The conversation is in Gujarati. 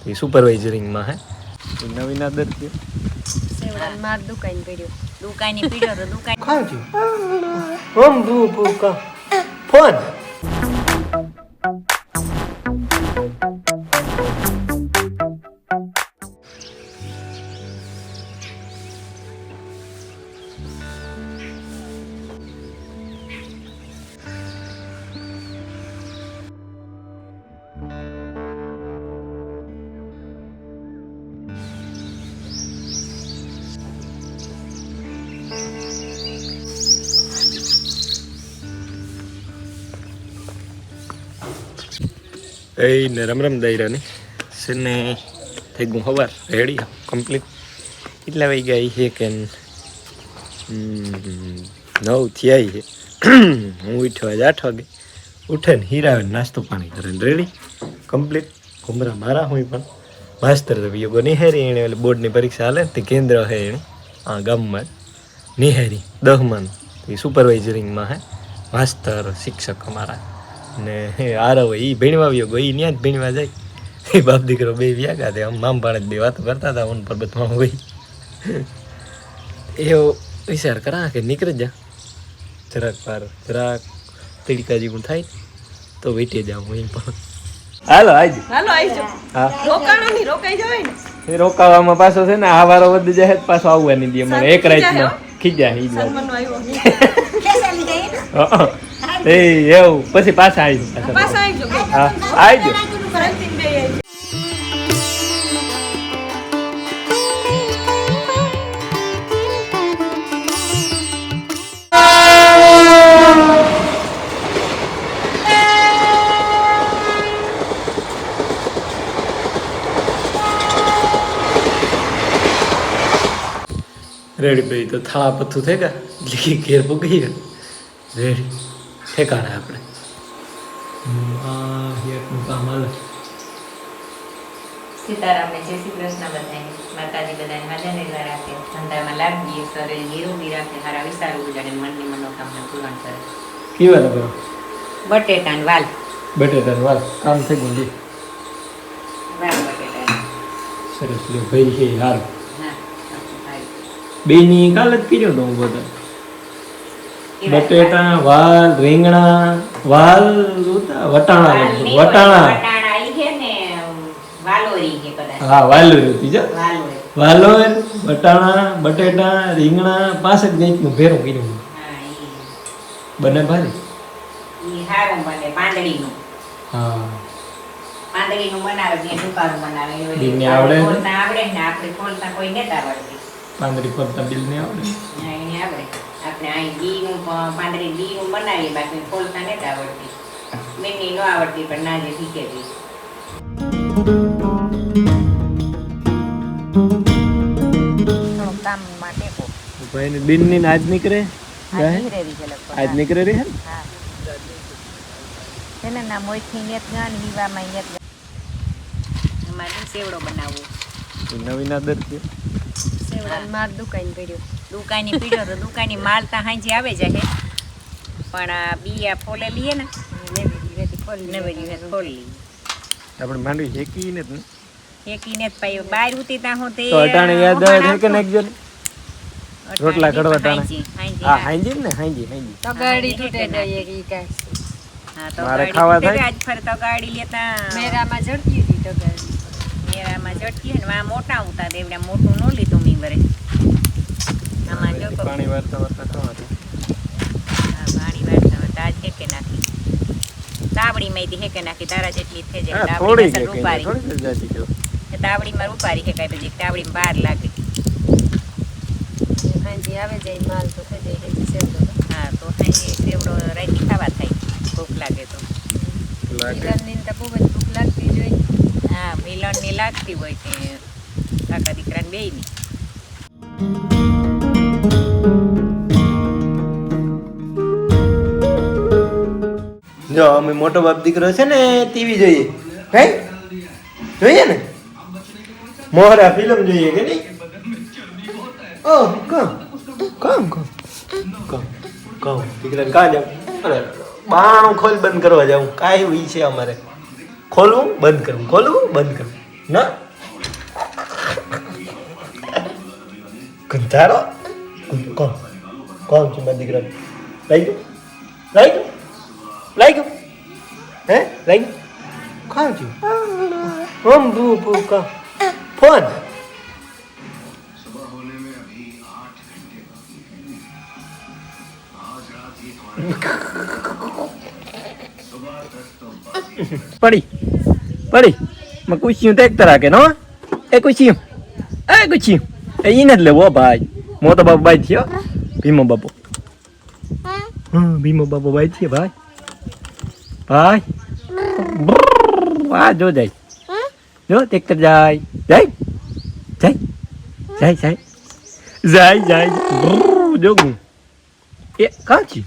એ સુપરવાઇઝરિંગમાં હે નવીન આદર છે સેવડાન માર દુકાન પડ્યો દુકાની પીડ્યો તો દુકાન ખાજી ઓમ રૂપ કા ફોન એ ને રમ દાયરાની છે ને થઈ ગયું સવાર રેડી કમ્પ્લીટ કેટલા વાગી ગયા છે કે 9 થયા છે હું ઉઠ્યો આજે 8 વાગે ઉઠે ને હીરા નાસ્તો પાણી કરે ને રેડી કમ્પ્લીટ ઘુમરા મારા હું પણ માસ્તર તો બીજો નિહારી એને એટલે બોર્ડની પરીક્ષા હાલે તે કેન્દ્ર છે એને હા ગામમાં નિહારી 10માં એ સુપરવાઇઝરિંગમાં હે માસ્તર શિક્ષક અમારા ને આરવ એ ભણવા આવ્યો ગયો એ ત્યાં જ ભણવા જાય એ બાપ દીકરો બે વ્યા ગયા આમ મામ પાણે બે વાતો કરતા હતા હું પરબતમાં ગઈ એવો વિચાર કરા કે નીકળી જા જરાક તડકા જેવું થાય તો વેટી જાઉં હું પણ હાલો આવજો હા રોકાઈ જવાય ને એ રોકાવામાં પાછો છે ને આ વારો વધી જાય પાછો આવવાની દે મને એક રાતમાં ખીજા ઈ એ એવું પછી પાછા આવી હા આવજો રેડી ભાઈ તો થાળા પથ્થું થઈ ગયા એટલે ઘેર પૂગી ગયા રેડી ઠેકાણે આપણે નું કામ હાલે સીતારામને જય શ્રી કૃષ્ણ બધાને માતાજી બધાને હાજર રાખે ધંધામાં લાગીએ કરે નિરોગી રાખે હારા વિચાર ઉજાડે મનની મનોકામના પૂરણ કરે કેવા કરો બટેટાન વાલ કામ થઈ ગયું જી વાલ બટેટા સરસ લ્યો ભાઈ છે હાર હા બેની કાલ જ પીર્યો તો હું બધા બટેટા વાલ રીંગણા વાલ વટાણા ઈ છે ને વાલોરી છે કદાચ હા વાલોરી હતી જો વાલોરી વાલોર વટાણા બટેટા રીંગણા 5 જાતનું ભેરું કર્યું હા ઈ બને ભારી ઈ હારું બને પાંદડીનું હા પાંદડીનું બનાવે છે દુકાનું બનાવે દીને આવડે ને આવડે ને આપણે ખોલતા કોઈ નેતા આવડતી પાંદડી ખોલતા બિલ ને આવડે હા એને આવડે આપણે અહીં ઘીનું પાંદડી ઘીનું બનાવીએ બાકી ખોલતા નથી આવડતી મેની ન આવડતી પણ ના જે શીખે છે થોડું કામ માટે ભાઈ ને દિન ની આજ નીકળે આજ નીકળે રહી હે હા તેને ના મોઈથી નેત ગાન હીવામાં નેત અમારે સેવડો બનાવવો નવીન આદર છે સેવડાન માર દુકાન પડ્યો દુકાની પીડ્યો તો દુકાની માલતા હાંજી આવે જાય પણ આ બિયા ફોલે લીએ ને નવી ખોલી આપણે માંડવી હેકીને જ ને હેકીને જ પાઈ બહાર ઉતી તા હું તે તો અટાણે યાદ આવે છે કે નાખજો રોટલા કડવા અટાણે હા હાંજી ને હાંજી તો ગાડી તૂટે જાય ઈ કાઈ હા તો મારે ખાવા થાય આજ ફર તો ગાડી લેતા મેરામાં ઝડકી હતી તો ગાડી મેરામાં ઝડકી ને વા મોટા ઉતા દેવડા મોટું નો લીધું મી વરે આમાં જો પાણી વારતા ખાવા હા પાણી વારતા આજ કે નાખી તાવડી માંથી હેકે નાખી તારા જેટલી થઈ જાય તાવડી માં રૂપારી તાવડી માં રૂપારી હેકાય પછી તાવડી માં બાર લાગે હાંજી આવે જાય માલ તો થઈ જાય હેજી સેવડો હા તો હાંજી સેવડો રાઈતી ખાવા થાય ભૂખ લાગે તો મિલનની તો બહુ જ ભૂખ લાગતી જોઈ હા મિલન ની લાગતી હોય તે કાકા દીકરાને બેયની જો અમે મોટો બાપ દીકરો છે ને ટીવી જોઈએ હે જોઈએ ને મોહરા ફિલ્મ જોઈએ કે નહીં ઓ કામ દીકરા કા જાવ અરે બાણું ખોલ બંધ કરવા જાઉં કાંઈ હોય છે અમારે ખોલવું બંધ કરવું ખોલવું બંધ કરવું ના કંટાળો કોણ કોણ છે મારા દીકરા લઈ ગયો હે લઈ ગયો કોણ છે ભૂ કા ફોન પડી મેં કુછિયું તો એક તરા કે નો એ કુછિયું એને જ લેવો ભાઈ મોટો બાપુ બાઈ થયો ભીમો બાપુ ભીમો બાપુ બાઈ થયો ભાઈ આ જો જાય જો ટ્રેક્ટર જાય જો એ કાચી